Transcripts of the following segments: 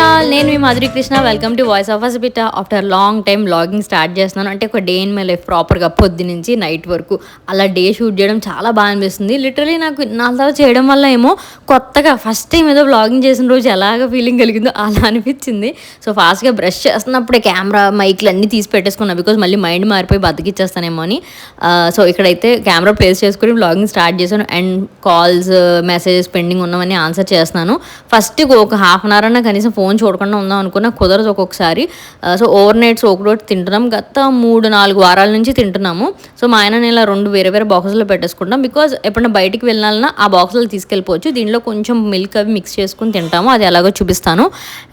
All, నేను మీ Madhuri Krishna. Welcome to voice of హాస్పిటా. After long time vlogging start చేస్తున్నాను. అంటే ఒక డే ఇన్ మై లైఫ్ ప్రాపర్గా పొద్దు నుంచి నైట్ వరకు అలా డే షూట్ చేయడం చాలా బాగా అనిపిస్తుంది. లిటరలీ నాకు నాలుగు తర్వాత చేయడం వల్ల ఏమో కొత్తగా ఫస్ట్ టైం ఏదో వ్లాగింగ్ చేసిన రోజు ఎలాగ ఫీలింగ్ కలిగిందో అలా అనిపించింది. సో ఫాస్ట్గా బ్రష్ చేస్తున్నప్పుడే కెమెరా మైక్లు అన్నీ తీసి పెట్టేసుకున్నా, బికాజ్ మళ్ళీ మైండ్ మారిపోయి బతికిచ్చేస్తానేమో అని. సో ఇక్కడైతే కెమెరా ప్లేస్ చేసుకుని వ్లాగింగ్ స్టార్ట్ చేశాను. అండ్ కాల్స్ మెసేజెస్ పెండింగ్ ఉన్నవన్నీ ఆన్సర్ చేస్తున్నాను. ఫస్ట్ ఒక హాఫ్ అన్ అవర్ అన్నా కనీసం ఫోన్ చూడకుండా ఉందాం అనుకున్నా కుదరదు ఒక్కొక్కసారి. సో ఓవర్ నైట్స్ ఒకరోజు తింటున్నాం. గత 3-4 వారాల నుంచి తింటున్నాము. సో మా ఆయన ఇలా 2 వేరే వేరే బాక్సుల్లో పెట్టేసుకుంటాం, బికాజ్ ఎప్పుడైనా బయటికి వెళ్ళాలన్నా ఆ బాక్సులు తీసుకెళ్ళిపోవచ్చు. దీనిలో కొంచెం మిల్క్ అవి మిక్స్ చేసుకుని తింటాము, అది ఎలాగో చూపిస్తాను.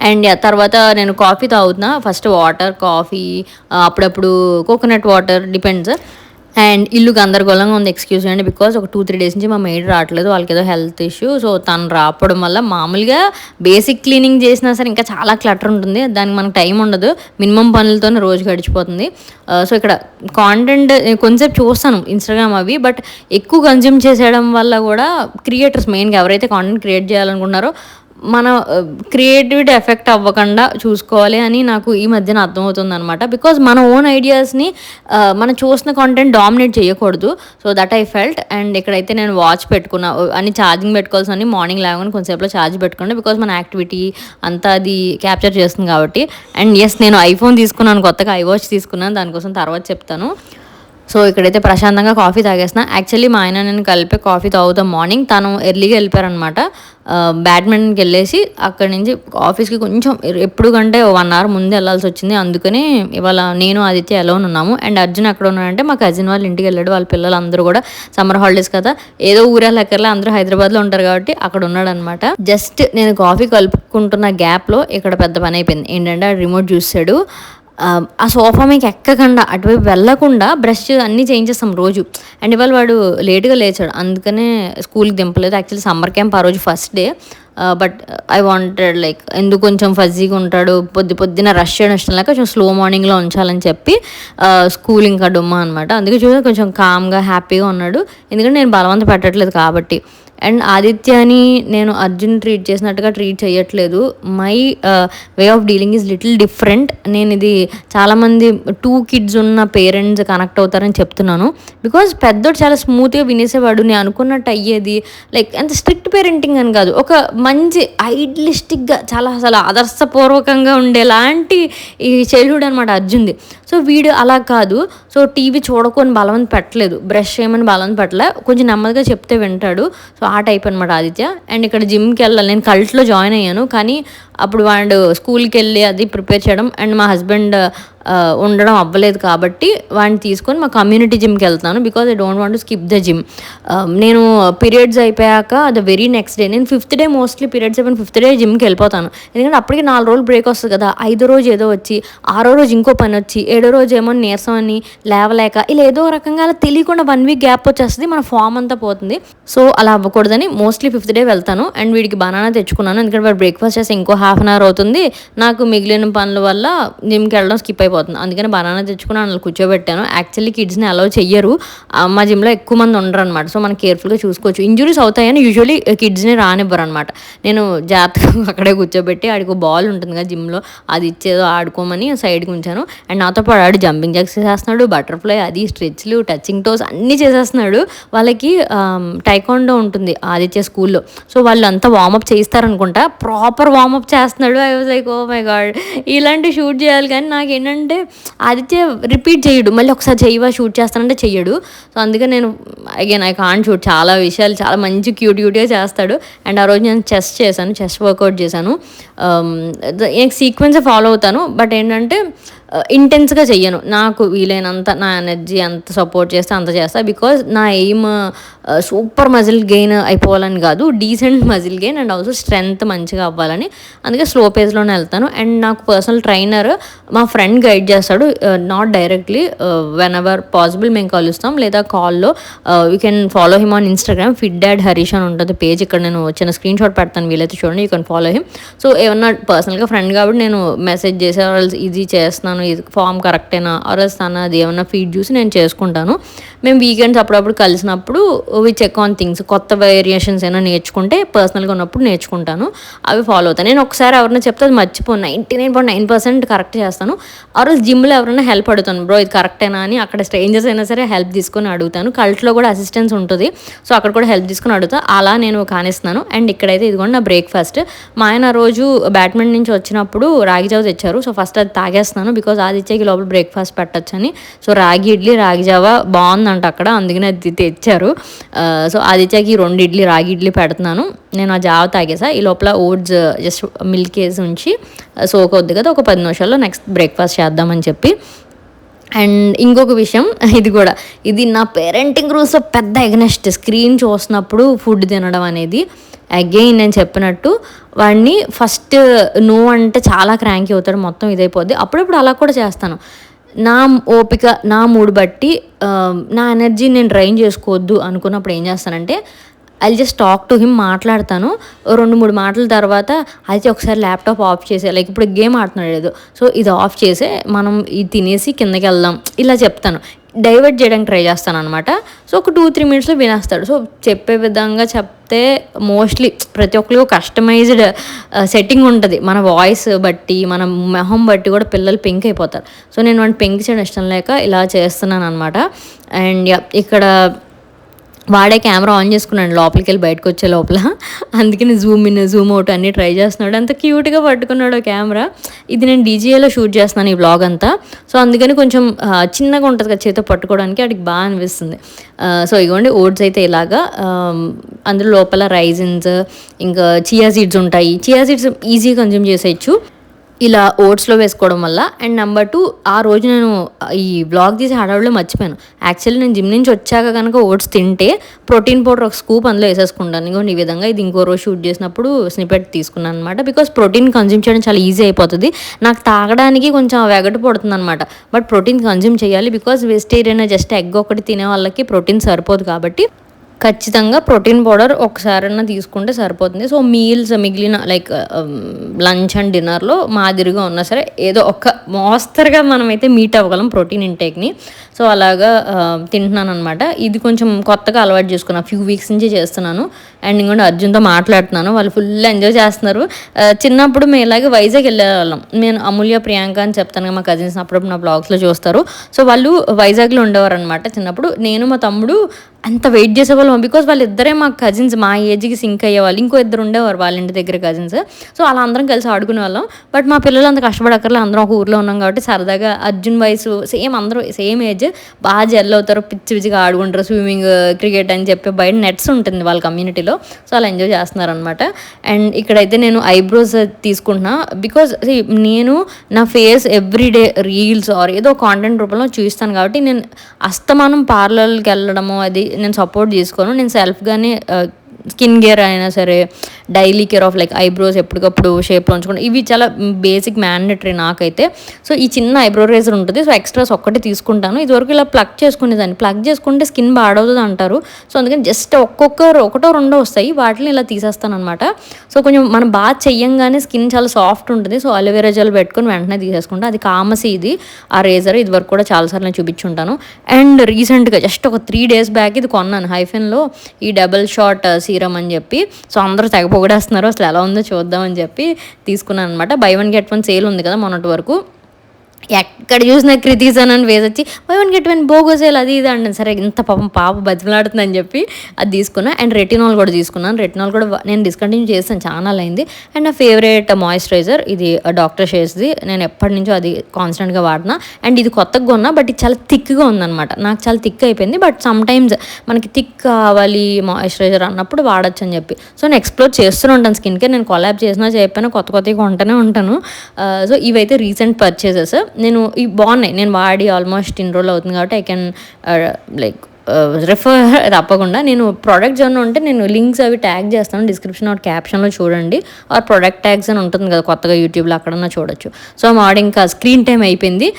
అండ్ తర్వాత నేను కాఫీ తాగుతున్నా. ఫస్ట్ వాటర్, కాఫీ, అప్పుడప్పుడు కోకోనట్ వాటర్, డిపెండ్స్. అండ్ ఇల్లు గందరగోళంగా ఉంది, ఎక్స్క్యూజ్ అండి, బికాజ్ ఒక 2-3 డేస్ నుంచి మా మెయిడ్ రావట్లేదు, వాళ్ళకి ఏదో హెల్త్ ఇష్యూ. సో తను రావడం వల్ల మామూలుగా బేసిక్ క్లీనింగ్ చేసినా సరే ఇంకా చాలా క్లటర్ ఉంటుంది, దానికి మనకు టైం ఉండదు. మినిమం పనులతోనే రోజు గడిచిపోతుంది. సో ఇక్కడ కాంటెంట్ కొంచెంసేపు చూస్తాను ఇన్స్టాగ్రామ్ అవి, బట్ ఎక్కువ కన్జ్యూమ్ చేసేయడం వల్ల కూడా క్రియేటర్స్ మెయిన్గా ఎవరైతే కాంటెంట్ క్రియేట్ చేయాలనుకుంటున్నారో మన క్రియేటివిటీ ఎఫెక్ట్ అవ్వకుండా చూసుకోవాలి అని నాకు ఈ మధ్యన అర్థమవుతుంది అనమాట. బికాజ్ మన ఓన్ ఐడియాస్ని మనం చూసిన కాంటెంట్ డామినేట్ చేయకూడదు. So that I felt. And ఇక్కడైతే నేను వాచ్ పెట్టుకున్నా, అని ఛార్జింగ్ పెట్టుకోవాల్సి మార్నింగ్ లేవని కొంచెంసేపులో ఛార్జ్ పెట్టుకోండి, బికాజ్ మన యాక్టివిటీ అంతా అది క్యాప్చర్ చేస్తుంది కాబట్టి. అండ్ ఎస్, నేను ఐఫోన్ తీసుకున్నాను, కొత్తగా ఐవాచ్ తీసుకున్నాను, దానికోసం తర్వాత చెప్తాను. సో ఇక్కడైతే ప్రశాంతంగా కాఫీ తాగేస్తున్నా. యాక్చువల్లీ మా ఆయన నేను కలిపి కాఫీ తాగుతాం మార్నింగ్. తను ఎర్లీగా వెళ్ళిపోయారనమాట, బ్యాడ్మింటన్కి వెళ్ళేసి అక్కడి నుంచి ఆఫీస్కి కొంచెం ఎప్పుడు కంటే 1 అవర్ ముందే వెళ్ళాల్సి వచ్చింది. అందుకని ఇవాళ నేను ఆదిత్య ఎలోన్ ఉన్నాము. అండ్ అర్జున్ ఎక్కడ ఉన్నాడంటే మా కజిన్ వాళ్ళ ఇంటికి వెళ్ళాడు. వాళ్ళ పిల్లలు అందరూ కూడా సమ్మర్ హాలిడేస్ కదా, ఏదో ఊరెళ్ళక్కర్లే, అందరూ హైదరాబాద్లో ఉంటారు కాబట్టి అక్కడ ఉన్నాడు అనమాట. జస్ట్ నేను కాఫీ కలుపుకుంటున్న గ్యాప్లో ఇక్కడ పెద్ద పని అయిపోయింది. ఏంటంటే ఆ రిమోట్ చూసాడు. ఆ సోఫా మీకు ఎక్కకుండా అటువైపు వెళ్ళకుండా బ్రష్ అన్నీ చేయించేస్తాం రోజు. అండ్ ఇవాళ వాడు లేట్గా లేచాడు, అందుకనే స్కూల్కి దింపలేదు. యాక్చువల్లీ సమ్మర్ క్యాంప్ ఆ రోజు first day, but I wanted like ఎందుకు కొంచెం ఫజీగా ఉంటాడు, పొద్దున రష్ చేయడం ఇష్టం లేక కొంచెం స్లో మార్నింగ్లో ఉంచాలని చెప్పి స్కూల్ ఇంకా డుమ్మా అనమాట. అందుకే చూసి కొంచెం కామ్గా హ్యాపీగా ఉన్నాడు, ఎందుకంటే నేను బలవంత పెట్టట్లేదు కాబట్టి. అండ్ ఆదిత్యని నేను అర్జున్ ట్రీట్ చేసినట్టుగా ట్రీట్ చేయట్లేదు. My way of dealing is little different. నేను ఇది చాలామంది 2 kids ఉన్న పేరెంట్స్ కనెక్ట్ అవుతారని చెప్తున్నాను, బికాజ్ పెద్దోడు చాలా స్మూత్గా వినేసేవాడు, నేను అనుకున్నట్టు అయ్యేది. లైక్ ఎంత స్ట్రిక్ట్ పేరెంటింగ్ అని కాదు, ఒక మంచి ఐడియలిస్టిక్గా చాలా అసలు ఆదర్శపూర్వకంగా ఉండేలాంటి ఈ చైల్డ్హుడ్ అనమాట అర్జున్ది. సో వీడు అలా కాదు. సో టీవీ చూడకొని బలవంత పెట్టలేదు, బ్రష్ చేయమని బలవంత పెట్టలే, కొంచెం నెమ్మదిగా చెప్తే వింటాడు. సో ఆ టైప్ అనమాట ఆదిత్య. అండ్ ఇక్కడ జిమ్కి వెళ్ళాలి, నేను కల్ట్లో జాయిన్ అయ్యాను, కానీ అప్పుడు వాడు స్కూల్కి వెళ్ళి అది ప్రిపేర్ చేయడం అండ్ మా హస్బెండ్ ఉండడం అవ్వలేదు కాబట్టి వాడిని తీసుకొని మా కమ్యూనిటీ జిమ్కి వెళ్తాను, because I don't want to skip the gym. నేను పీరియడ్స్ అయిపోయాక ద వెరీ నెక్స్ట్ డే, నేను 5th డే మోస్ట్లీ పీరియడ్స్ అయిపోయిన 5th డే జిమ్కి వెళ్ళిపోతాను, ఎందుకంటే అప్పటికి 4 రోజులు బ్రేక్ వస్తుంది కదా. 5వ రోజు ఏదో వచ్చి, 6వ రోజు ఇంకో పని వచ్చి, 7వ రోజు ఏమో నీరసం అని లేవలేక ఇలా ఏదో రకంగా అలా తెలియకుండా 1 week గ్యాప్ వచ్చేస్తుంది, మన ఫామ్ అంతా పోతుంది. సో అలా అవ్వకూడదని మోస్ట్లీ 5th డే వెళ్తాను. అండ్ వీడికి బనానా తెచ్చుకున్నాను, ఎందుకంటే వాడు బ్రేక్ఫాస్ట్ చేసి ఇంకో హాఫ్ అన్ అవర్ అవుతుంది, నాకు మిగిలిన పనుల వల్ల జిమ్కి వెళ్ళడం స్కిప్ అయిపోతుంది. అందుకని బనానా తెచ్చుకుని అందులో కూర్చోబెట్టాను. యాక్చువల్లీ కిడ్స్ని అలౌ చెయ్యరు, మా జిమ్లో ఎక్కువ మంది ఉండరు అనమాట. సో మనం కేర్ఫుల్గా చూసుకోవచ్చు. ఇంజురీస్ అవుతాయని యూజువల్లీ కిడ్స్ని రానివ్వరు అనమాట. నేను జాగ్రత్తగా అక్కడే కూర్చోబెట్టి ఆడికి బాల్ ఉంటుంది కదా జిమ్లో, అది ఇచ్చేదో ఆడుకోమని సైడ్కి ఉంచాను. అండ్ నాతో పాటు ఆడు జంపింగ్ జాక్స్ చేసేస్తున్నాడు, బటర్ఫ్లై, అది స్ట్రెచ్లు, టచింగ్ టోస్ అన్నీ చేసేస్తున్నాడు. వాళ్ళకి టైకాండో ఉంటుంది ఆదిత్య స్కూల్లో, సో వాళ్ళు అంతా వార్మప్ చేయిస్తారనుకుంటా, ప్రాపర్ వార్మప్ చేస్తున్నాడు. I was like oh my God, ఇలాంటి షూట్ చేయాలి. కానీ నాకు ఏంటంటే ఆదిత్య రిపీట్ చేయడు, మళ్ళీ ఒకసారి చెయ్యవా షూట్ చేస్తానంటే చెయ్యడు. సో అందుకే నేను అగైన్ ఐ కాంట్ షూట్. చాలా విషయాలు చాలా మంచి క్యూట్గా చేస్తాడు. అండ్ ఆ రోజు నేను చెస్ట్ చేశాను, చెస్ట్ వర్కౌట్ చేశాను. సీక్వెన్స్ ఫాలో అవుతాను, బట్ ఏంటంటే ఇంటెన్స్గా చెయ్యను. నాకు వీలైనంత నా ఎనర్జీ అంత సపోర్ట్ చేస్తే అంత చేస్తా, బికాజ్ నా ఎయిమ్ సూపర్ మజిల్ గెయిన్ అయిపోవాలని కాదు, decent muscle gain and also strength మంచిగా అవ్వాలని. అందుకే స్లో పేస్లోనే వెళ్తాను. అండ్ నాకు పర్సనల్ ట్రైనర్ మా ఫ్రెండ్ గైడ్ చేస్తాడు, not directly. When ever possible మేము కలుస్తాం, లేదా కాల్లో. You can follow him on Instagram, fit dad Harish అని ఉంటుంది పేజ్. ఇక్కడ నేను చిన్న స్క్రీన్ షాట్ పెడతాను, వీలైతే చూడండి, you can follow him. So ఏమన్నా పర్సనల్గా ఫ్రెండ్ కాబట్టి నేను మెసేజ్ చేసే ఇది చేస్తున్నాను చేస్తున్నాను, ఇది ఫామ్ కరెక్టేనా ఆర్ఎల్స్ తనది ఏమన్నా ఫీడ్ చూసి నేను చేసుకుంటాను. మేము వీకెండ్స్ అప్పుడప్పుడు కలిసినప్పుడు వి చెక్ ఆన్ థింగ్స్. కొత్త వేరియేషన్స్ ఏమైనా నేర్చుకుంటే పర్సనల్గా ఉన్నప్పుడు నేర్చుకుంటాను, అవి ఫాలో అవుతాను. నేను ఒకసారి ఎవరైనా చెప్తే అది మర్చిపోను, 99.9% కరెక్ట్ చేస్తాను. ఆర్ఎల్స్ జిమ్లో ఎవరైనా హెల్ప్ అడుగుతాను, బ్రో ఇది కరెక్టేనా అని. అక్కడ స్ట్రేంజర్స్ అయినా సరే హెల్ప్ తీసుకొని అడుగుతాను. కల్ట్లో కూడా అసిస్టెన్స్ ఉంటుంది, సో అక్కడ కూడా హెల్ప్ తీసుకొని అడుగుతా. అలా నేను కానిస్తున్నాను. అండ్ ఇక్కడైతే ఇదిగోండి నా బ్రేక్ఫాస్ట్. మా ఆయన రోజు బ్యాడ్మింటన్ నుంచి వచ్చినప్పుడు రాగి జావ తెచ్చారు. సో ఫస్ట్ అది తాగేస్తున్నాను, బికాజ్ ఆదిత్యకి లోపల బ్రేక్ఫాస్ట్ పెట్టచ్చని. సో రాగి ఇడ్లీ రాగి జావ బాగుందంట అక్కడ, అందుకని అది తెచ్చారు. సో ఆదిత్యకి 2 ఇడ్లీ రాగి ఇడ్లీ పెడుతున్నాను. నేను ఆ జావ తాగేసా. ఈ లోపల ఓట్స్ జస్ట్ మిల్క్ వేసి ఉంచి సోక్ అవుద్ది కదా, ఒక 10 నిమిషాల్లో నెక్స్ట్ బ్రేక్ఫాస్ట్ చేద్దామని చెప్పి. అండ్ ఇంకొక విషయం, ఇది నా పేరెంటింగ్ రూల్స్లో పెద్ద ఎగనెస్ట్. స్క్రీన్ చూసినప్పుడు ఫుడ్ తినడం అనేది. అగైన్ నేను చెప్పినట్టు వాడిని ఫస్ట్ నో అంటే చాలా క్రాంకీ అవుతాడు, మొత్తం ఇదైపోద్ది. అప్పుడప్పుడు అలా కూడా చేస్తాను. నా ఓపిక, నా మూడ్ బట్టి నా ఎనర్జీ నేను డ్రైన్ చేసుకోవద్దు అనుకున్నప్పుడు ఏం చేస్తానంటే I just talk to him, మాట్లాడతాను. 2-3 మాటల తర్వాత అయితే ఒకసారి ల్యాప్టాప్ ఆఫ్ చేసే, లైక్ ఇప్పుడు గేమ్ ఆడుతున్నాడు ఏదో, సో ఇది ఆఫ్ చేసే మనం ఇది తినేసి కిందకి వెళ్దాం, ఇలా చెప్తాను. డైవర్ట్ చేయడానికి ట్రై చేస్తాను అనమాట. సో ఒక 2-3 మినిట్స్లో వినేస్తాడు. సో చెప్పే విధంగా చెప్తే మోస్ట్లీ ప్రతి ఒక్కరికి కస్టమైజ్డ్ సెట్టింగ్ ఉంటుంది. మన వాయిస్ బట్టి, మన మొహం బట్టి కూడా పిల్లలు పెంక్ అయిపోతారు. సో నేను వాడిని పెంక్ చేయడం ఇష్టం లేక ఇలా చేస్తున్నాను అనమాట. అండ్ ఇక్కడ వాడే కెమెరా ఆన్ చేసుకున్నాడు లోపలికి వెళ్ళి బయటకు వచ్చే లోపల, అందుకని జూమ్ ఇన్ జూమ్ అవుట్ అన్నీ ట్రై చేస్తున్నాడు. అంత క్యూట్గా పట్టుకున్నాడు కెమెరా. ఇది నేను డీజేలో షూట్ చేస్తున్నాను ఈ వ్లాగ్ అంతా, సో అందుకని కొంచెం చిన్నగా ఉంటుంది కదా చేతితో పట్టుకోవడానికి, వాడికి బాగా అనిపిస్తుంది. సో ఇగోండి ఓట్స్ అయితే ఇలాగా, అందులో లోపల రైజిన్స్ ఇంకా చియా సీడ్స్ ఉంటాయి. చియా సీడ్స్ ఈజీగా కన్జ్యూమ్ చేసేయచ్చు ఇలా ఓట్స్లో వేసుకోవడం వల్ల. అండ్ నెంబర్ 2, ఆ రోజు నేను ఈ వ్లాగ్ తీసి హడావుడిలో మర్చిపోయాను. యాక్చువల్లీ నేను జిమ్ నుంచి వచ్చాక కనుక ఓట్స్ తింటే ప్రోటీన్ పౌడర్ ఒక స్కూప్ అందులో వేసేసుకుంటాను. ఇంకోటి ఈ విధంగా ఇది ఇంకో రోజు షూట్ చేసినప్పుడు స్నిపెట్ తీసుకున్నాను అనమాట. బికాస్ ప్రోటీన్ కన్జ్యూమ్ చేయడం చాలా ఈజీ అయిపోతుంది. నాకు తాగడానికి కొంచెం వెగటు పడుతుంది అనమాట, బట్ ప్రోటీన్ కన్జ్యూమ్ చేయాలి. బికాస్ వెజిటేరియన్ జస్ట్ ఎగ్ ఒకటి తినే వాళ్ళకి ప్రోటీన్ సరిపోదు కాబట్టి ఖచ్చితంగా ప్రోటీన్ పౌడర్ ఒకసారైనా తీసుకుంటే సరిపోతుంది. సో మీల్స్ మిగిలిన లైక్ లంచ్ అండ్ డిన్నర్లో మాదిరిగా ఉన్నా సరే ఏదో ఒక మోస్తరుగా మనమైతే మీట్ అవ్వగలం ప్రోటీన్ ఇంటేక్ని. సో అలాగా తింటున్నాను అనమాట. ఇది కొంచెం కొత్తగా అలవాటు చేసుకున్నాను, ఫ్యూ వీక్స్ నుంచి చేస్తున్నాను. అండ్ ఇంకోటి అర్జున్తో మాట్లాడుతున్నాను, వాళ్ళు ఫుల్ ఎంజాయ్ చేస్తున్నారు. చిన్నప్పుడు మేము ఇలాగే వైజాగ్ వెళ్ళేవాళ్ళం. నేను అమూల్య ప్రియాంక అని చెప్తాను, మా కజిన్స్ అప్పుడప్పుడు నా బ్లాగ్స్లో చూస్తారు. సో వాళ్ళు వైజాగ్లో ఉండేవారు అనమాట చిన్నప్పుడు. నేను మా తమ్ముడు అంత వెయిట్ చేసేవాళ్ళం, బికాజ్ వాళ్ళిద్దరే మా కజిన్స్, మా ఏజ్కి సింక్ అయ్యేవాళ్ళు. ఇంకో 2 ఉండేవారు వాళ్ళ ఇంటి దగ్గర కజిన్స్. సో అలా అందరం కలిసి ఆడుకునే వాళ్ళం. బట్ మా పిల్లలు అంత కష్టపడక్కర్లే, అందరం ఒక ఊర్లో ఉన్నాం కాబట్టి సరదాగా అర్జున్ వయసు సేమ్, అందరూ సేమ్ ఏజ్, బాగా జెల్ అవుతారు, పిచ్చి పిచ్చిగా ఆడుకుంటారు. స్విమ్మింగ్, క్రికెట్ అని చెప్పి బయట నెట్స్ ఉంటుంది వాళ్ళ కమ్యూనిటీలో. సో అలా ఎంజాయ్ చేస్తున్నారు అనమాట. అండ్ ఇక్కడైతే నేను ఐబ్రోస్ తీసుకుంటున్నా, బికాజ్ నేను నా ఫేస్ ఎవ్రీడే రీల్స్ ఆర్ ఏదో కాంటెంట్ రూపంలో చూస్తాను కాబట్టి నేను అస్తమానం పార్లర్కి వెళ్ళడము అది నేను సపోర్ట్ చేసుకోను. నేను సెల్ఫ్గానే స్కిన్ కేర్ అయినా సరే, daily care of like eyebrows ఎప్పటికప్పుడు షేప్లో ఉంచుకోండి, ఇవి చాలా బేసిక్ మ్యాండేటరీ నాకైతే. సో ఈ చిన్న ఐబ్రో రేజర్ ఉంటుంది, సో ఎక్స్ట్రాస్ ఒక్కటి తీసుకుంటాను. ఇదివరకు ఇలా ప్లగ్ చేసుకునేదాన్ని, ప్లగ్ చేసుకుంటే స్కిన్ పాడవుతుంది అంటారు. సో అందుకని జస్ట్ ఒకటో రెండో వస్తాయి, వాటిని ఇలా తీసేస్తాను అనమాట. సో కొంచెం మనం బాగా చెయ్యంగానే స్కిన్ చాలా సాఫ్ట్ ఉంటుంది. సో అలోవెరా జెల్ పెట్టుకొని వెంటనే తీసేసుకుంటా. అది కామసి ఇది ఆ రేజర్, ఇదివరకు కూడా చాలాసార్లు నేను చూపించుంటాను. అండ్ రీసెంట్గా జస్ట్ ఒక 3 days బ్యాక్ ఇది కొన్నాను హైఫెన్లో, ఈ డబుల్ షాట్ సీరం అని చెప్పి. సో అందరూ తెగ పొగిడేస్తున్నారు, అసలు ఎలా ఉందో చూద్దామని చెప్పి తీసుకున్నాను అనమాట. బై 1 get 1 సేల్ ఉంది కదా మొన్నటి వరకు. ఎక్కడ చూసినా క్రిటిజన్ అని వేసొచ్చి బై 1 get 1 బోగోసేల్ అది ఇది అంటే, సరే ఇంత పాప బతిమలాడుతుందని చెప్పి అది తీసుకున్నా. అండ్ రెటినాల్ కూడా తీసుకున్నాను. రెటినాల్ కూడా నేను డిస్కంటిన్యూ చేస్తాను, చాలా అయింది. అండ్ నా ఫేవరెట్ మాయిశ్చరైజర్ ఇది డాక్టర్ షేర్స్ది, నేను ఎప్పటి నుంచో అది కాన్స్టెంట్గా వాడినా. అండ్ ఇది కొత్తగా కొన్నా, బట్ ఇది చాలా థిక్గా ఉందన్నమాట. నాకు చాలా థిక్ అయిపోయింది, బట్ సమ్ టైమ్స్ మనకి థిక్ కావాలి మాయిశ్చరైజర్ అన్నప్పుడు వాడచ్చు అని చెప్పి. సో నేను ఎక్స్ప్లోర్ చేస్తూనే ఉంటాను స్కిన్ కేర్. నేను కొలాబ్ చేసినా చెప్పాను, కొత్తగా కొంటూనే ఉంటాను. సో ఇవైతే రీసెంట్ పర్చేసెస్. నేను ఇవి బాగున్నాయి, నేను వాడి ఆల్మోస్ట్ ఇన్ని రోజులు అవుతుంది కాబట్టి ఐ కెన్ లైక్ రిఫర్ తప్పకుండా. నేను ప్రోడక్ట్స్ ఏమన్నా ఉంటే నేను లింక్స్ అవి ట్యాగ్ చేస్తాను డిస్క్రిప్షన్ ఆర్ క్యాప్షన్లో చూడండి. ఆర్ ప్రొడక్ట్ ట్యాగ్స్ అని ఉంటుంది కదా కొత్తగా యూట్యూబ్లో, అక్కడన్నా చూడొచ్చు. సో వాడు ఇంకా స్క్రీన్ టైం అయిపోయింది.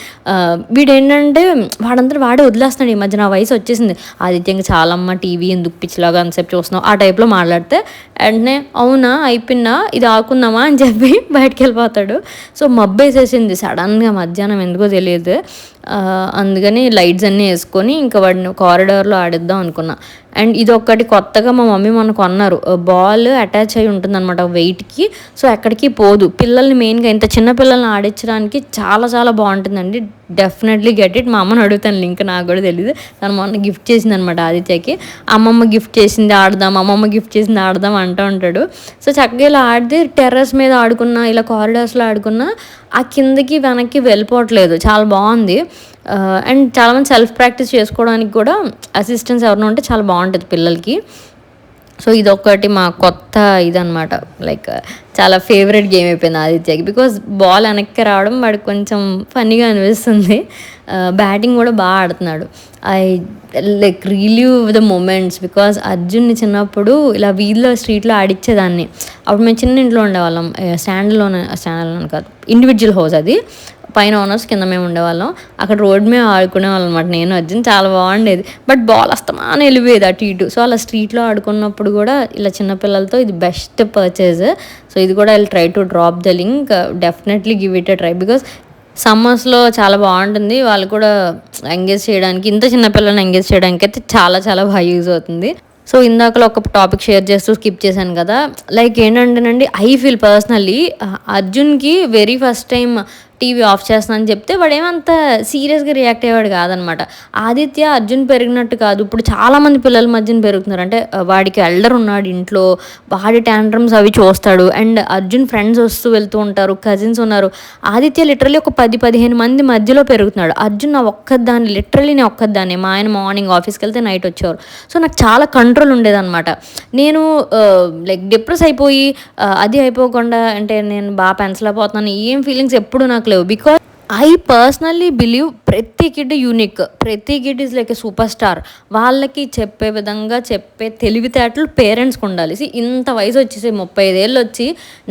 వీడు ఏంటంటే వాడంతా వాడే వదిలేస్తున్నాడు. ఈ మధ్య నా వయసు వచ్చేసింది, ఆదిత్యంగా చాలమ్మ టీవీ ఎందుకు పిచ్చిలాగా అంతసేపు చూస్తున్నావు ఆ టైప్లో మాట్లాడితే వెంటనే అవునా అయిపోయిందా ఇది ఆకుందామా అని చెప్పి బయటకు వెళ్ళిపోతాడు. సో మబ్బు వేసేసింది సడన్గా మధ్యాహ్నం, ఎందుకో తెలియదు. అందుకని లైట్స్ అన్నీ వేసుకొని ఇంకా వాడిని కారిడార్లో ఆడిద్దాం అనుకున్నా. అండ్ ఇది ఒక్కటి కొత్తగా మా మమ్మీ మొన్న కొన్నారు. బాల్ అటాచ్ అయి ఉంటుంది అనమాట వెయిట్కి, సో ఎక్కడికి పోదు. పిల్లల్ని మెయిన్గా ఇంత చిన్న పిల్లల్ని ఆడించడానికి చాలా చాలా బాగుంటుందండి. Definitely get it. మా అమ్మని అడుగుతాను లింక్, నాకు కూడా తెలియదు. తను మొన్న గిఫ్ట్ చేసింది అనమాట ఆదిత్యకి. అమ్మమ్మ గిఫ్ట్ చేసింది ఆడదాం, అమ్మమ్మ గిఫ్ట్ చేసింది ఆడదాం అంటూ ఉంటాడు. సో చక్కగా ఇలా ఆడితే టెర్రస్ మీద ఆడుకున్నా, ఇలా కారిడార్స్లో ఆడుకున్నా ఆ కిందకి వెనక్కి వెళ్ళిపోవట్లేదు. చాలా బాగుంది. అండ్ చాలామంది సెల్ఫ్ ప్రాక్టీస్ చేసుకోవడానికి కూడా అసిస్టెన్స్ ఎవరైనా ఉంటే చాలా బాగుంటుంది పిల్లలకి. సో ఇదొకటి మా కొత్త ఇదనమాట. లైక్ చాలా ఫేవరెట్ గేమ్ అయిపోయింది ఆదిత్యకి. బికాజ్ బాల్ వెనక్కి రావడం వాడికి కొంచెం ఫన్నీగా అనిపిస్తుంది. బ్యాటింగ్ కూడా బాగా ఆడుతున్నాడు. I like relive the moments. Because అర్జున్ని చిన్నప్పుడు ఇలా వీధిలో స్ట్రీట్లో ఆడిచ్చేదాన్ని. అప్పుడు మేము చిన్న ఇంట్లో ఉండేవాళ్ళం. స్టాండ్లోనే కాదు, ఇండివిజువల్ హౌస్ అది. పైన ఓనర్స్, కింద మేము ఉండేవాళ్ళం. అక్కడ రోడ్ మీద ఆడుకునేవాళ్ళం అనమాట నేను అర్జున్. చాలా బాగుండేది. బట్ బాల్ వస్తామని వెళ్ళిపోయేది అటు ఇటు. సో అలా స్ట్రీట్లో ఆడుకున్నప్పుడు కూడా ఇలా చిన్నపిల్లలతో ఇది బెస్ట్ పర్చేజ్. సో ఇది కూడా I try to drop the link. Definitely give it a try. Because సమ్మర్స్లో చాలా బాగుంటుంది. వాళ్ళు కూడా ఎంగేజ్ చేయడానికి, ఇంత చిన్నపిల్లల్ని ఎంగేజ్ చేయడానికి అయితే చాలా చాలా బాగా యూజ్ అవుతుంది. సో ఇందాకలో ఒక టాపిక్ షేర్ చేస్తూ స్కిప్ చేశాను కదా. లైక్ ఏంటంటేనండి, ఐ ఫీల్ పర్సనల్లీ అర్జున్కి very first time TV off చేస్తానని చెప్తే వాడు ఏమంత సీరియస్గా రియాక్ట్ అయ్యేవాడు కాదనమాట. ఆదిత్య అర్జున్ పెరిగినట్టు కాదు, ఇప్పుడు చాలామంది పిల్లల మధ్యన పెరుగుతున్నారు. అంటే వాడికి ఎల్డర్ ఉన్నాడు ఇంట్లో, వాడి ట్యాంట్రమ్స్ అవి చూస్తాడు. అండ్ అర్జున్ ఫ్రెండ్స్ వస్తూ వెళ్తూ ఉంటారు, కజిన్స్ ఉన్నారు. ఆదిత్య లిటరలీ ఒక 10-15 మంది మధ్యలో పెరుగుతున్నాడు. అర్జున్ నా ఒక్కదాన్ని, లిటరలీ నేను ఒక్కదాన్ని. మా ఆయన మార్నింగ్ ఆఫీస్కి వెళ్తే నైట్ వచ్చేవారు. సో నాకు చాలా కంట్రోల్ ఉండేదన్నమాట. నేను లైక్ డిప్రెస్ అయిపోయి అది అయిపోకుండా, అంటే నేను బాగా పెన్సిల్ అయిపోతున్నాను, ఏం ఫీలింగ్స్ ఎప్పుడు నాకు లేవు. బికాజ్ ఐ పర్సనల్లీ బిలీవ్ ప్రతి కిడ్ యూనిక్, ప్రతి kid is like A super star. వాళ్ళకి చెప్పే విధంగా చెప్పే తెలివితేటలు పేరెంట్స్కి ఉండాలి. ఇంత వయసు వచ్చేసి 35 ఏళ్ళు వచ్చి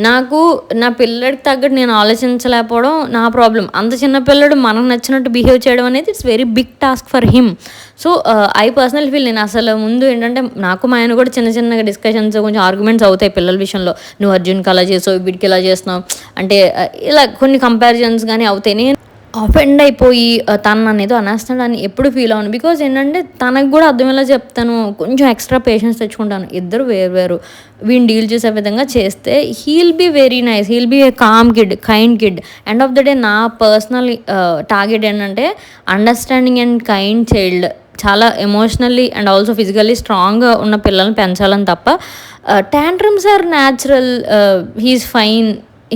నాకు నా పిల్లడికి తగ్గట్టు నేను ఆలోచించలేకపోవడం నా ప్రాబ్లం. అంత చిన్న పిల్లడు మనకు నచ్చినట్టు బిహేవ్ చేయడం అనేది it's very big task for him. So I personal feel, నేను అసలు ముందు ఏంటంటే నాకు మా ఆయన కూడా చిన్న చిన్నగా డిస్కషన్స్, కొంచెం ఆర్గ్యుమెంట్స్ అవుతాయి పిల్లల విషయంలో. నువ్వు అర్జున్కి అలా చేసావు, వీడికి ఇలా చేస్తున్నావు అంటే ఇలా కొన్ని కంపారిజన్స్ కానీ అవుతాయి. నేను అఫెండ్ అయిపోయి తను అనేది అనేస్తాడు అని ఎప్పుడు ఫీల్ అవ్వను. బికాజ్ ఏంటంటే తనకు కూడా అర్థమయ్యేలా చెప్తాను, కొంచెం ఎక్స్ట్రా పేషెన్స్ తెచ్చుకుంటాను. ఇద్దరు వేరు వీడిని డీల్ చేసే విధంగా చేస్తే he'll be very nice, he'll be a calm kid, kind kid. End of the day నా పర్సనల్ టార్గెట్ ఏంటంటే అండర్స్టాండింగ్ అండ్ కైండ్ చైల్డ్. చాలా ఎమోషనల్లీ అండ్ ఆల్సో ఫిజికల్లీ స్ట్రాంగ్గా ఉన్న పిల్లల్ని పెంచాలని తప్ప tantrums are natural, he's fine,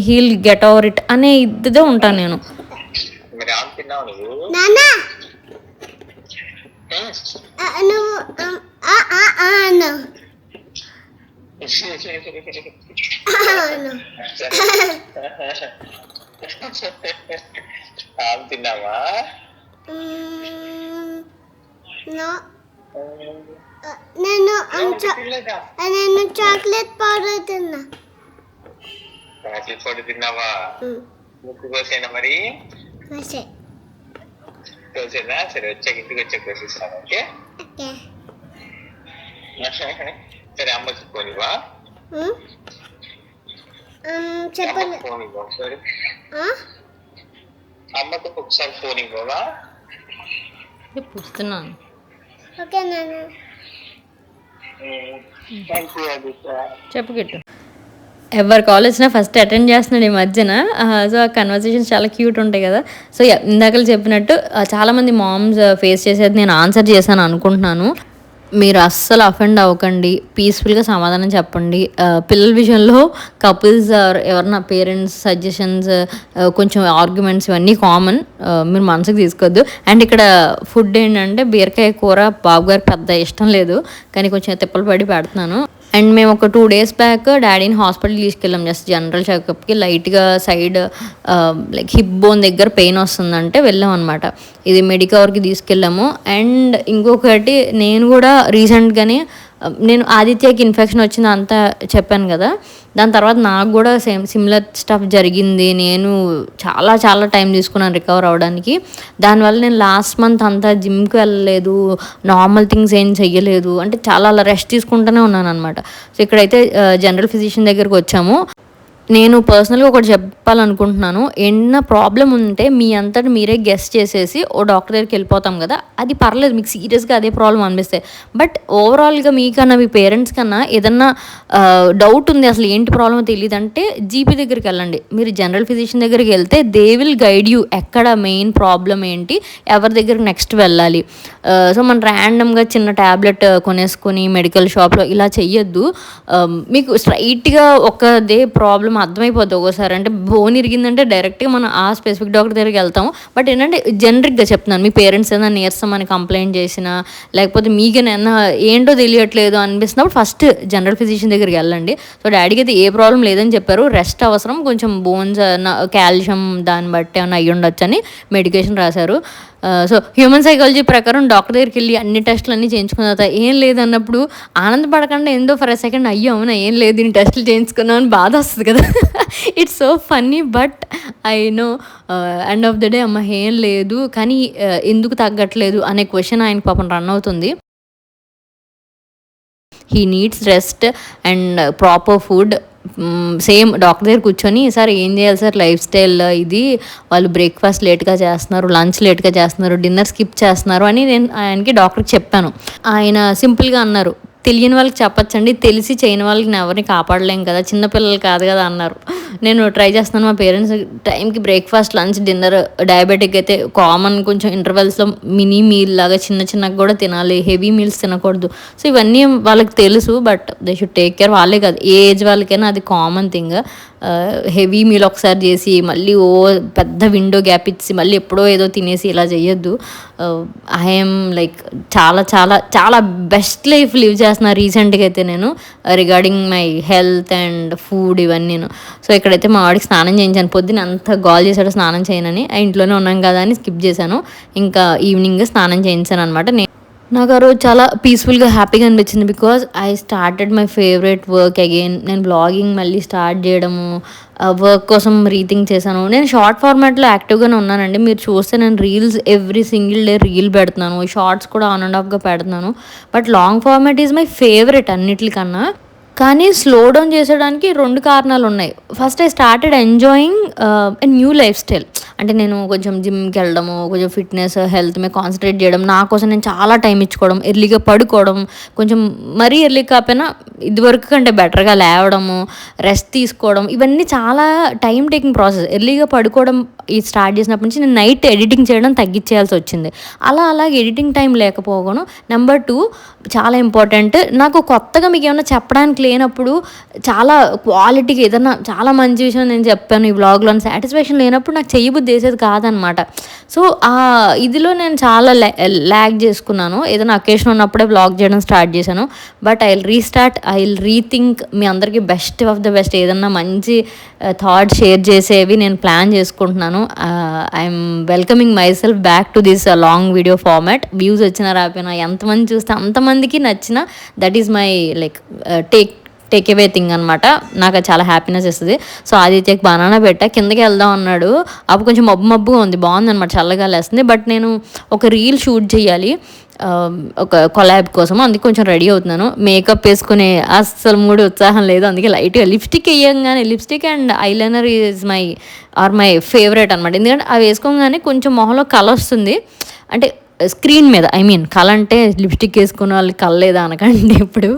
he'll get over it అనే ఇదితో ఉంటాను నేను. తిన్నావా? నేను చాక్లెట్ పౌడర్ తిన్నా. చాక్లెట్ పౌడర్ తిన్నావా? ముక్కు కోసేనా మరి? కోసేనా? సరే వచ్చాక ఇంటికి వచ్చాక కోసేస్తాను. ఓకే సరే. అమ్మకి ఫోన్ ఇవ్వా? చెప్పండి. ఫోన్ ఇవ్వ ఒకసారి, అమ్మకు ఒకసారి ఫోన్ ఇవ్వవా? పుస్తున్నాను. ఓకే నాన్న. చెప్పు గిట్టు. ఎవరి కాల్ వచ్చినా ఫస్ట్ అటెండ్ చేస్తున్నాడు ఈ మధ్యన. సో ఆ కన్వర్సేషన్స్ చాలా క్యూట్ ఉంటాయి కదా. సో ఇందాకలు చెప్పినట్టు చాలామంది మామ్స్ ఫేస్ చేసేది నేను ఆన్సర్ చేశాను అనుకుంటున్నాను. మీరు అస్సలు అఫెండ్ అవ్వకండి, పీస్ఫుల్గా సమాధానం చెప్పండి. పిల్లల విషయంలో కపుల్స్ ఎవరన్నా పేరెంట్స్ సజెషన్స్, కొంచెం ఆర్గ్యుమెంట్స్ ఇవన్నీ కామన్, మీరు మనసుకు తీసుకోవద్దు. అండ్ ఇక్కడ ఫుడ్ ఏంటంటే బీరకాయ కూర బాబు గారికి పెద్ద ఇష్టం లేదు, కానీ కొంచెం తిప్పలు పడి పెడుతున్నాను. అండ్ మేము ఒక 2 డేస్ బ్యాక్ డాడీని హాస్పిటల్‌కి తీసుకెళ్ళాం. జస్ట్ జనరల్ చెకప్‌కి లైట్‌గా సైడ్ లైక్ హిప్ బోన్ దగ్గర పెయిన్ వస్తుందంటే వెళ్ళామనమాట. ఇది మెడికవర్‌కి తీసుకెళ్ళాము. అండ్ ఇంకొకటి నేను కూడా రీసెంట్‌గానే నేను ఆదిత్యకి ఇన్ఫెక్షన్ వచ్చింది అంతా చెప్పాను కదా! దాని తర్వాత నాకు కూడా సిమిలర్ స్టఫ్ జరిగింది. నేను చాలా చాలా టైం తీసుకున్నాను రికవర్ అవ్వడానికి. దానివల్ల నేను లాస్ట్ మంత్ అంతా జిమ్‌కి వెళ్ళలేదు. నార్మల్ థింగ్స్ ఏం చెయ్యలేదు. అంటే చాలా అలా రెస్ట్ తీసుకుంటూనే ఉన్నాననమాట. సో, ఇక్కడైతే జనరల్ ఫిజిషియన్ దగ్గరకొచ్చాము. నేను పర్సనల్‌గా ఒకటి చెప్పాలనుకుంటున్నాను. ఏదన్నా ప్రాబ్లమ్ ఉంటే మీ అంతట మీరే గెస్ చేసేసి ఓ డాక్టర్ దగ్గరికెళ్ళిపోతాం గదా! అది పర్లేదు మీకు సీరియస్‌గా అదే ప్రాబ్లమ్ అనిపిస్తే. బట్ ఓవరాల్‌గా మీకన్నా, మీ పేరెంట్స్ కన్నా ఏదన్నా డౌట్ ఉంది అసలు ఏంటి ప్రాబ్లమో తెలీదంటే జీపీ దగ్గరికెళ్ళండి. మీరు జనరల్ ఫిజిషియన్ దగ్గరికెళ్తే దే విల్ గైడ్ యూ. ఎక్కడ మెయిన్ ప్రాబ్లమ్ ఏంటి? ఎవరి దగ్గరికి నెక్స్ట్ వెళ్ళాలి. సో, మనం ర్యాండమ్‌గా చిన్న టాబ్లెట్ కొనేసుకొని మెడికల్ షాప్‌లో ఇలా చెయ్యొద్దు. మీకు స్ట్రైట్‌గా ఒకదే ప్రాబ్లమ్ అర్థమైపోద్ది ఒక్కోసారి. అంటే బోన్ ఇరిగిందంటే డైరెక్ట్‌గా మనం ఆ స్పెసిఫిక్ డాక్టర్ దగ్గరికి వెళ్తాము. బట్ ఏంటంటే జనరిక్‌గా చెప్తున్నాను. మీ పేరెంట్స్ ఏదైనా నీరసం అని కంప్లెయింట్ చేసినా, లేకపోతే మీకేమైనా ఏంటో తెలియట్లేదు అనిపిస్తున్నప్పుడు ఫస్ట్ జనరల్ ఫిజిషియన్ దగ్గరికి వెళ్ళండి. సో, డాడీకి అయితే ఏ ప్రాబ్లమ్ లేదని చెప్పారు. రెస్ట్ అవసరం. కొంచెం బోన్స్ కాల్షియం దాన్ని బట్టి ఏమన్నా అయ్యుండొచ్చని మెడికేషన్ రాశారు. సో, హ్యూమన్ సైకాలజీ ప్రకారం డాక్టర్ దగ్గరికెళ్ళి అన్ని టెస్టులన్నీ చేయించుకున్న తర్వాత ఏం లేదన్నప్పుడు ఆనందపడకుండా ఏందో ఫర్ ఎ సెకండ్ అయ్యో! అవునా ఏం లేదు ఇన్ని టెస్టులు చేయించుకున్నాం అని బాధొస్తది కదా! It's so funny but I know end of the day అమ్మ ఏం లేదు. కానీ ఎందుకు తగ్గట్లేదు అనే క్వెషన్ ఆయనకి పాపం రన్ అవుతుంది. He needs rest and proper food. Same doctor దగ్గర కూర్చొని సార్ ఏం చేయాలి సార్ లైఫ్ స్టైల్ ఇది వాళ్ళు బ్రేక్ఫాస్ట్ లేట్గా చేస్తున్నారు, లంచ్ లేట్గా చేస్తున్నారు, డిన్నర్ స్కిప్ చేస్తున్నారు అని నేను ఆయనకి డాక్టర్కి చెప్పాను. ఆయన సింపుల్గా అన్నారు, తెలియని వాళ్ళకి చెప్పచ్చండి, తెలిసి చేయని వాళ్ళకి నేను ఎవరిని కాపాడలేం కదా, చిన్నపిల్లలు కాదు కదా అన్నారు. నేను ట్రై చేస్తున్నాను మా పేరెంట్స్ టైంకి బ్రేక్ఫాస్ట్ లంచ్ డిన్నర్. డయాబెటిక్ అయితే కామన్ కొంచెం ఇంటర్వెల్స్లో మినీ మీల్ లాగా చిన్న చిన్నగా కూడా తినాలి, హెవీ మీల్స్ తినకూడదు. సో ఇవన్నీ వాళ్ళకి తెలుసు but they should take care. వాళ్ళే కాదు ఏ ఏజ్ వాళ్ళకైనా అది కామన్ థింగ్. హెవీ మీల్ ఒకసారి చేసి మళ్ళీ పెద్ద విండో గ్యాప్ ఇచ్చి మళ్ళీ ఎప్పుడో ఏదో తినేసి ఇలా చేయొద్దు. ఐఎమ్ లైక్ చాలా చాలా చాలా బెస్ట్ లైఫ్ లివ్ చేస్తున్నా రీసెంట్గా అయితే నేను regarding my health and food ఇవన్నీ. సో ఇక్కడైతే మా వాడికి స్నానం చేయించాను. పొద్దున అంత గోల్ చేశాడు స్నానం చేయనని. ఇంట్లోనే ఉన్నాం కదా అని స్కిప్ చేశాను. ఇంకా ఈవినింగ్ స్నానం చేయించాను అనమాట. నాకు ఆ రోజు చాలా పీస్ఫుల్గా హ్యాపీగా అనిపించింది because I started my favourite work again. నేను బ్లాగింగ్ మళ్ళీ స్టార్ట్ చేయడము, వర్క్ కోసం రీథింక్ చేశాను. నేను షార్ట్ ఫార్మాట్లో యాక్టివ్గానే ఉన్నానండి. మీరు చూస్తే నేను reels every single day reel పెడుతున్నాను, షార్ట్స్ కూడా ఆన్ అండ్ ఆఫ్గా పెడుతున్నాను. But long format is my favourite అన్నిటికన్నా. కానీ స్లో డౌన్ చేసేయడానికి 2 కారణాలు ఉన్నాయి. First I started enjoying a new life style. అంటే నేను కొంచెం జిమ్కి వెళ్ళడము, కొంచెం ఫిట్నెస్ హెల్త్ మీద కాన్సన్ట్రేట్ చేయడం, నా కోసం నేను చాలా టైం ఇచ్చుకోవడం, ఎర్లీగా పడుకోవడం, కొంచెం మరీ ఎర్లీ కాకపోయినా ఇదివరకు కంటే బెటర్గా లేవడము, రెస్ట్ తీసుకోవడం, ఇవన్నీ చాలా టైం టేకింగ్ ప్రాసెస్. ఎర్లీగా పడుకోవడం ఇది స్టార్ట్ చేసినప్పటి నుంచి నేను నైట్ ఎడిటింగ్ చేయడం తగ్గించేయాల్సి వచ్చింది. అలాగే ఎడిటింగ్ టైం లేకపోవడం. నెంబర్ 2 చాలా ఇంపార్టెంట్, నాకు కొత్తగా మీకు ఏమైనా చెప్పడానికి లేనప్పుడు, చాలా క్వాలిటీగా ఏదన్నా చాలా మంచి విషయం నేను చెప్పాను ఈ వ్లాగ్లో అని సాటిస్ఫాక్షన్ లేనప్పుడు నాకు చేయబుద్ధి చేసేది కాదనమాట. సో ఇదిలో నేను చాలా ల్యాగ్ చేసుకున్నాను. ఏదైనా అకేషన్ ఉన్నప్పుడే వ్లాగ్ చేయడం స్టార్ట్ చేశాను. బట్ ఐ విల్ రీథింక్ మీ అందరికీ బెస్ట్ ఆఫ్ ద బెస్ట్ ఏదన్నా మంచి థాట్ షేర్ చేసేవి నేను ప్లాన్ చేసుకుంటున్నాను. I'm welcoming my self back to this long video format. Views వచ్చినా రాకపోయినా ఎంతమంది చూస్తే అంతమందికి నచ్చిన that is my like take away thing అనమాట. నాకు చాలా హ్యాపీనెస్ ఇస్తుంది. సో ఆదిత్యకి బనానా పెట్టా, కిందకి వెళ్దాం అన్నాడు. అప్పుడు కొంచెం మబ్బుగా ఉంది, బాగుందనమాట, చల్లగా లేస్తుంది. బట్ నేను ఒక రీల్ షూట్ చేయాలి ఒక కొలాబ్ కోసం, అందుకే కొంచెం రెడీ అవుతున్నాను. మేకప్ వేసుకునే అస్సలు మూడు ఉత్సాహం లేదు, అందుకే లైట్గా లిప్స్టిక్ వేయంగానే lipstick and eyeliner is my favourite అనమాట. ఎందుకంటే అవి వేసుకోగానే కొంచెం మొహంలో కళ వస్తుంది. అంటే స్క్రీన్ మీద కళ అంటే లిప్స్టిక్ వేసుకునే వాళ్ళకి కళ లేదా అనకండి. ఇప్పుడు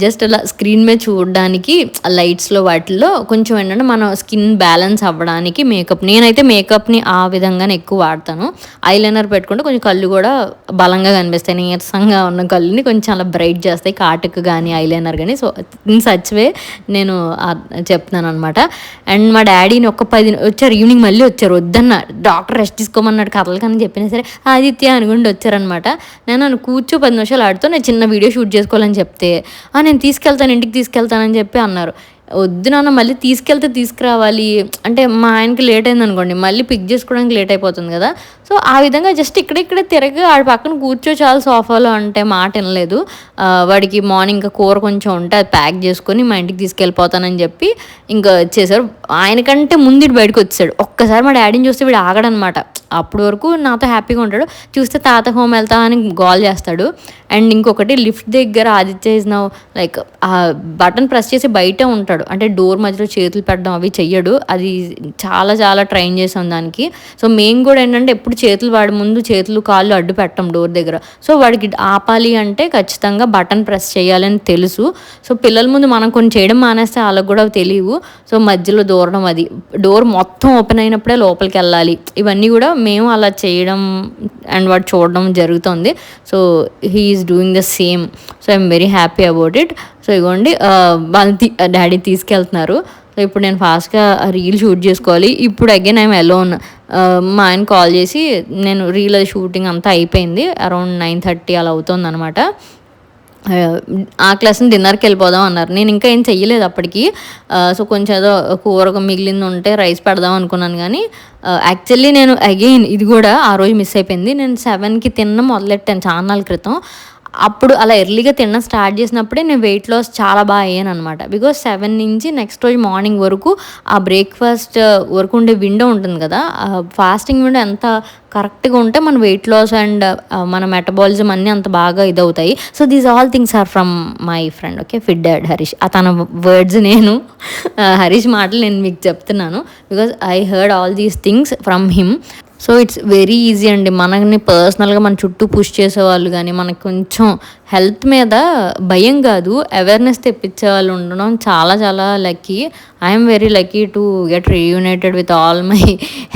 జస్ట్ అలా స్క్రీన్ మీద చూడడానికి లైట్స్లో వాటిల్లో కొంచెం ఏంటంటే మన స్కిన్ బ్యాలెన్స్ అవ్వడానికి నేనైతే మేకప్ని ఆ విధంగానే ఎక్కువ వాడతాను. ఐలైనర్ పెట్టుకుంటే కొంచెం కళ్ళు కూడా బలంగా కనిపిస్తాయి, నీరసంగా ఉన్న కళ్ళుని కొంచెం అలా బ్రైట్ చేస్తాయి, కాటుకు కానీ ఐలైనర్ కానీ. సో ఇన్ సచ్ వే నేను చెప్తున్నాను అనమాట. అండ్ మా డాడీని ఒక 10 వచ్చారు, ఈవినింగ్ మళ్ళీ వచ్చారు. వద్దన్న డాక్టర్ రెస్ట్ తీసుకోమన్నాడు కథలు కానీ చెప్పినా సరే ఆదిత్య అనుకుంటూ వచ్చారనమాట. నేను కూర్చో 10 నిమిషాలు ఆడుతూ నేను చిన్న వీడియో షూట్ చేసుకోవాలని చెప్తే నేను తీసుకెళ్తాను, ఇంటికి తీసుకెళ్తానని చెప్పి అన్నారు. వద్దు నాన్న, మళ్ళీ తీసుకెళ్తే తీసుకురావాలి అంటే మా ఆయనకి లేట్ అయిందనుకోండి, మళ్ళీ పిక్ చేసుకోవడానికి లేట్ అయిపోతుంది కదా. సో ఆ విధంగా జస్ట్ ఇక్కడిక్కడే తిరగి ఆడ పక్కన కూర్చో చాలు సోఫాలో అంటే మాట వినలేదు. వాడికి మార్నింగ్ ఇంకా కూర కొంచెం ఉంటే అది ప్యాక్ చేసుకొని మా ఇంటికి తీసుకెళ్ళిపోతానని చెప్పి ఇంకా వచ్చేసారు. ఆయనకంటే ముందు ఇటు బయటకు వచ్చాడు. ఒక్కసారి మా డాడీని చూస్తే వీడు ఆగడనమాట. అప్పటి వరకు నాతో హ్యాపీగా ఉంటాడు, చూస్తే తాత హోమ్ వెళ్తా అని గోల్ చేస్తాడు. అండ్ ఇంకొకటి లిఫ్ట్ దగ్గర ఆదిత్య ఇస్ నౌ లైక్ ఆ బటన్ ప్రెస్ చేసి బయటే ఉంటాడు, అంటే డోర్ మధ్యలో చేతులు పెట్టడం అవి చెయ్యడు. అది చాలా చాలా ట్రైన్ చేసాం దానికి. సో మేము కూడా ఏంటంటే ఎప్పుడు చేతులు వాడి ముందు చేతులు కాళ్ళు అడ్డు పెట్టాం డోర్ దగ్గర. సో వాడికి ఆపాలి అంటే ఖచ్చితంగా బటన్ ప్రెస్ చేయాలని తెలుసు. సో పిల్లల ముందు మనం కొన్ని చేయడం మానేస్తే వాళ్ళకి కూడా తెలియవు. సో మధ్యలో దూరడం, అది డోర్ మొత్తం ఓపెన్ అయినప్పుడే లోపలికి వెళ్ళాలి, ఇవన్నీ కూడా మేము అలా చేయడం అండ్ వాడు చూడడం జరుగుతుంది. So he is doing the same. So I'm very happy about it. So ఇగోండి వాళ్ళు డాడీ తీసుకెళ్తున్నారు. సో ఇప్పుడు నేను ఫాస్ట్గా రీల్ షూట్ చేసుకోవాలి. ఇప్పుడు అగైన్ ఐఎమ్ అలోన్. మా ఆయన కాల్ చేసి నేను రీల్ షూటింగ్ అంతా అయిపోయింది, అరౌండ్ 9:30 అలా అవుతుంది అనమాట. ఆ క్లాస్ని డిన్నర్కి వెళ్ళిపోదాం అన్నారు. నేను ఇంకా ఏం చెయ్యలేదు అప్పటికి. సో కొంచెం ఏదో కూర మిగిలింది ఉంటే రైస్ పెడదాం అనుకున్నాను. కానీ యాక్చువల్లీ నేను అగైన్ ఇది కూడా ఆ రోజు మిస్ అయిపోయింది. నేను 7కి తినడం మొదలెట్టాను చాలా క్రితం. అప్పుడు అలా ఎర్లీగా తినడం స్టార్ట్ చేసినప్పుడే నేను వెయిట్ లాస్ చాలా బాగా అయ్యాను అనమాట. బికాజ్ 7 నుంచి నెక్స్ట్ రోజు మార్నింగ్ వరకు ఆ బ్రేక్ఫాస్ట్ వరకు ఉండే విండో ఉంటుంది కదా, ఫాస్టింగ్ విండో ఎంత కరెక్ట్గా ఉంటే మన వెయిట్ లాస్ అండ్ మన మెటబాలిజం అన్నీ అంత బాగా ఇదవుతాయి. So these all things are from my friend, okay, fit dad Harish. తన వర్డ్స్ నేను హరీష్ మాటలు నేను మీకు చెప్తున్నాను, because I heard all these things from him. So it's very easy అండి. మనల్ని పర్సనల్గా మన చుట్టూ పుష్ చేసేవాళ్ళు కానీ మనకు కొంచెం హెల్త్ మీద భయం కాదు అవేర్నెస్ తెప్పించే వాళ్ళు ఉండడం చాలా చాలా lucky. I'm very lucky to get reunited with all my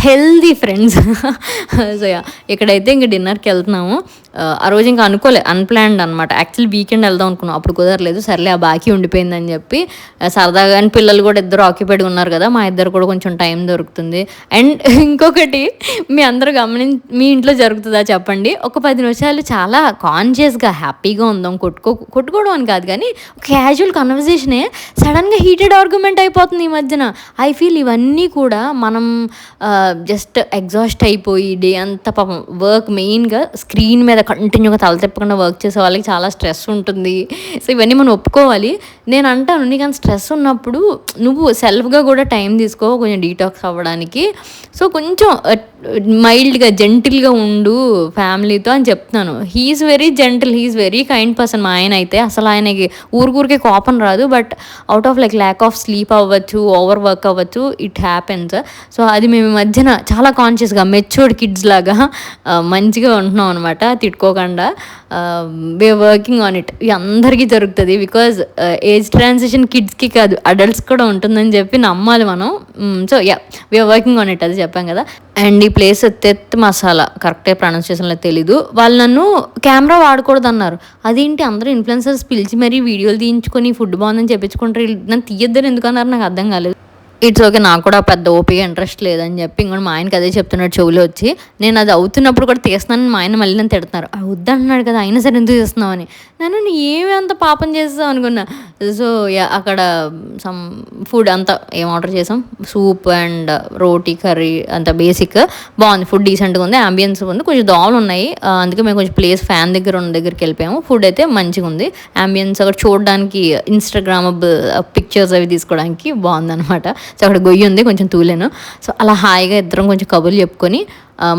healthy friends. So yeah, ఇక్కడైతే ఇంక డిన్నర్కి వెళ్తున్నాము. ఆ రోజు ఇంకా అనుకోలే, అన్ప్లాన్డ్ అనమాట. యాక్చువల్లీ వీకెండ్ వెళ్దాం అనుకున్నాం, అప్పుడు కుదరలేదు. సర్లే ఆ బాకీ ఉండిపోయిందని చెప్పి సరదాగా, అని పిల్లలు కూడా ఇద్దరు ఆక్యుపైడ్గా ఉన్నారు కదా, మా ఇద్దరు కూడా కొంచెం టైం దొరుకుతుంది. అండ్ ఇంకొకటి మీ అందరూ మీ ఇంట్లో జరుగుతుందా చెప్పండి, ఒక 10 నిమిషాలు చాలా కాన్షియస్గా హ్యాపీగా ఉందాం, కొట్టుకోవడం అని కాదు కానీ క్యాజువల్ కన్వర్జేషనే సడన్గా హీటెడ్ ఆర్గ్యుమెంట్ అయిపోతుంది ఈ మధ్యన. ఐ ఫీల్ ఇవన్నీ కూడా మనం జస్ట్ ఎగ్జాస్ట్ అయిపోయి డే అంతా పాపం వర్క్, మెయిన్గా స్క్రీన్ మీద కంటిన్యూగా తల తిప్పకుండా వర్క్ చేసే వాళ్ళకి చాలా స్ట్రెస్ ఉంటుంది. సో ఇవన్నీ మనం ఒప్పుకోవాలి. నేను అంటాను, నీకు అంత స్ట్రెస్ ఉన్నప్పుడు నువ్వు సెల్ఫ్గా కూడా టైం తీసుకో కొంచెం డీటాక్స్ అవ్వడానికి. సో కొంచెం మైల్డ్గా జెంటిల్గా ఉండు ఫ్యామిలీతో అని చెప్తున్నాను. He's very gentle, he's very kind person. మా ఆయన అయితే అసలు ఆయనకి ఊరికే కోపం రాదు, but out of like lack of sleep అవ్వచ్చు, ఓవర్ వర్క్ అవ్వచ్చు, ఇట్ హ్యాపెన్స్. సో అది మేము ఈ మధ్యన చాలా కాన్షియస్గా మెచ్యూర్డ్ కిడ్స్ లాగా మంచిగా ఉంటున్నాం అనమాట, తిట్టుకోకుండా. We are working on it. ఇది అందరికీ జరుగుతుంది, బికాజ్ ఏజ్ ట్రాన్సిషన్ కిడ్స్కి కాదు అడల్ట్స్ కూడా ఉంటుందని చెప్పి నమ్మాలి మనం. So yeah, we're working on it, అది చెప్పాం కదా. అండ్ ఈ ప్లేస్ తెత్ మసాలా, కరెక్ట్గా ప్రొనౌన్సియేషన్లో తెలీదు. వాళ్ళు నన్ను కెమెరా వాడకూడదు అన్నారు. అదేంటి అందరూ ఇన్ఫ్లుయెన్సర్స్ పిలిచి మరీ వీడియోలు తీయించుకొని ఫుడ్ బాగుందని చెప్పించుకుంటారు, నన్ను తీయొద్దని ఎందుకన్నారు నాకు అర్థం కాలేదు. ఇట్స్ ఓకే, నాకు కూడా పెద్ద ఓపిక ఇంట్రెస్ట్ లేదని చెప్పి ఇంకోటి మా ఆయనకి అదే చెప్తున్నాడు చెవులో వచ్చి. నేను అది అవుతున్నప్పుడు కూడా తీస్తున్నాను, మా ఆయన మళ్ళీ నన్ను తిడుతున్నారు, వద్దంటున్నాడు కదా అయినా సరే ఎందుకు తీస్తున్నావు అని. నన్ను ఏమి అంత పాపం చేస్తావు అనుకున్నా. సో అక్కడ సమ్ ఫుడ్ అంతా ఏం ఆర్డర్ చేసాం, సూప్ అండ్ రోటీ కర్రీ, అంత బేసిక్ బాగుంది. ఫుడ్ డీసెంట్గా ఉంది, అంబియన్స్ ఉంది, కొంచెం దోమలు ఉన్నాయి, అందుకే మేము కొంచెం ప్లేస్ ఫ్యాన్ దగ్గర ఉన్న దగ్గరికి వెళ్ళిపోయాము. ఫుడ్ అయితే మంచిగా ఉంది, అంబియన్స్ అక్కడ చూడడానికి ఇన్స్టాగ్రామబుల్ పిక్చర్స్ అవి తీసుకోవడానికి బాగుందన్నమాట. సో అక్కడ గొయ్యి ఉంది, కొంచెం తూలేను. సో అలా హాయిగా ఇద్దరం కొంచెం కబుర్లు చెప్పుకొని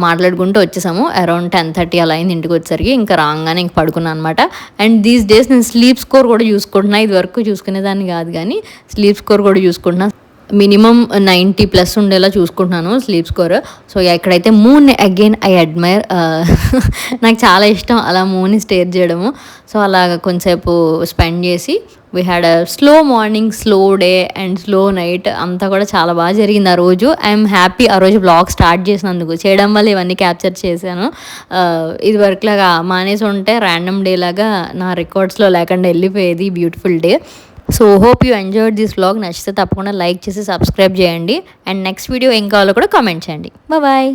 మాట్లాడుకుంటూ వచ్చేసాము. అరౌండ్ 10:30 అలా అయింది ఇంటికి వచ్చేసరికి. ఇంకా రాగానే ఇంక పడుకున్నాను అనమాట. అండ్ దీస్ డేస్ నేను స్లీప్ స్కోర్ కూడా చూసుకుంటున్నా. ఇది వరకు చూసుకునేదాన్ని కాదు కానీ స్లీప్ స్కోర్ కూడా చూసుకుంటున్నా. మినిమం 90+ ఉండేలా చూసుకుంటున్నాను స్లీప్ స్కోర్. సో ఇక్కడైతే మూన్ అగైన్ ఐ అడ్మైర్. నాకు చాలా ఇష్టం అలా మూన్ని స్టేర్ చేయడము. సో అలా కొంచెంసేపు స్పెండ్ చేసి we had a slow morning, slow day and slow night. అంతా కూడా చాలా బాగా జరిగింది ఆ రోజు. ఐఎమ్ హ్యాపీ ఆ రోజు బ్లాగ్ స్టార్ట్ చేసినందుకు. చేయడం వల్ల ఇవన్నీ క్యాప్చర్ చేశాను. ఇది వరకులాగా మానేసి ఉంటే ర్యాండమ్ డే లాగా నా రికార్డ్స్లో లేకుండా వెళ్ళిపోయేది beautiful day. So hope you enjoyed this vlog. నచ్చితే తప్పకుండా లైక్ చేసి సబ్స్క్రైబ్ చేయండి. అండ్ నెక్స్ట్ వీడియో ఏం కావాలో కూడా కామెంట్ చేయండి. బాయ్.